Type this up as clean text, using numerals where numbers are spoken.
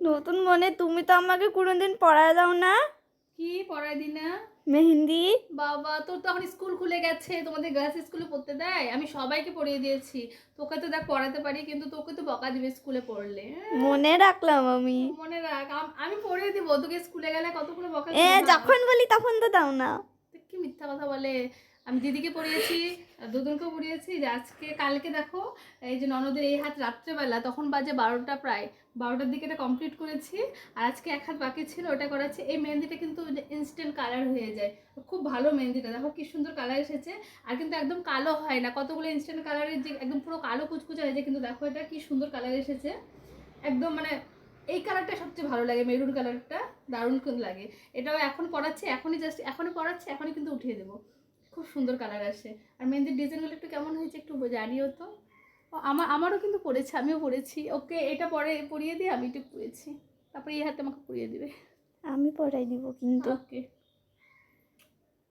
নতুন মনে তুমি তো আমাকে কোনোদিন পড়ায় দাও না। কি পড়াই দি না? মেহেন্দি। বাবা, তোর তো এখন স্কুল খুলে গেছে, তোমাদের গার্লস স্কুলে পড়তে দেয়? আমি সবাইকে পড়িয়ে দিয়েছি। তোকে তো দেখ পড়াতে পারি, কিন্তু তোকে তো বকা দিবে স্কুলে পড়লে। মনে রাখলাম আমি। মনে রাখ, আমি পড়িয়ে দিব তোকে, স্কুলে গেলে কতগুলো বকা এ দিব না? যখন বলি তখন তো দাও না। কি মিথ্যা কথা বলে। আমি দিদিকে পড়িয়েছি, দুদুনকেও পড়িয়েছি, যে আজকে কালকে দেখো এই যে ননদের এই হাত রাত্রেবেলা, তখন বাজে 12টা, প্রায় 12টার দিকে এটা কমপ্লিট করেছি। আর আজকে এক হাত বাকি ছিল, ওটা করাচ্ছি। এই মেহেন্দিটা কিন্তু ইনস্ট্যান্ট কালার হয়ে যায়, খুব ভালো মেহেন্দিটা, দেখো কি সুন্দর কালার এসেছে। আর কিন্তু একদম কালো হয় না, কতগুলো ইনস্ট্যান্ট কালারের যে একদম পুরো কালো কুচকুচে হয়ে যায়, কিন্তু দেখো এটা কি সুন্দর কালার এসেছে একদম। মানে এই কালারটা সবচেয়ে ভালো লাগে, মেরুন কালারটা দারুণ কিন্তু লাগে। এটাও এখন পড়াচ্ছি, এখনই পড়াচ্ছি, এখনই কিন্তু উঠিয়ে দেবো। খুব সুন্দর কালার আসে। আর মেহেন্দির ডিজাইনগুলো একটু কেমন হয়েছে একটু জানিও তো। আমারও কিন্তু পড়েছে, আমিও পড়েছি। ওকে এটা পরিয়ে দিয়ে আমি একটু পড়েছি, তারপরে এই হাতে আমাকে পরিয়ে দিবে। আমি পড়াই দিব কিন্তু। ওকে।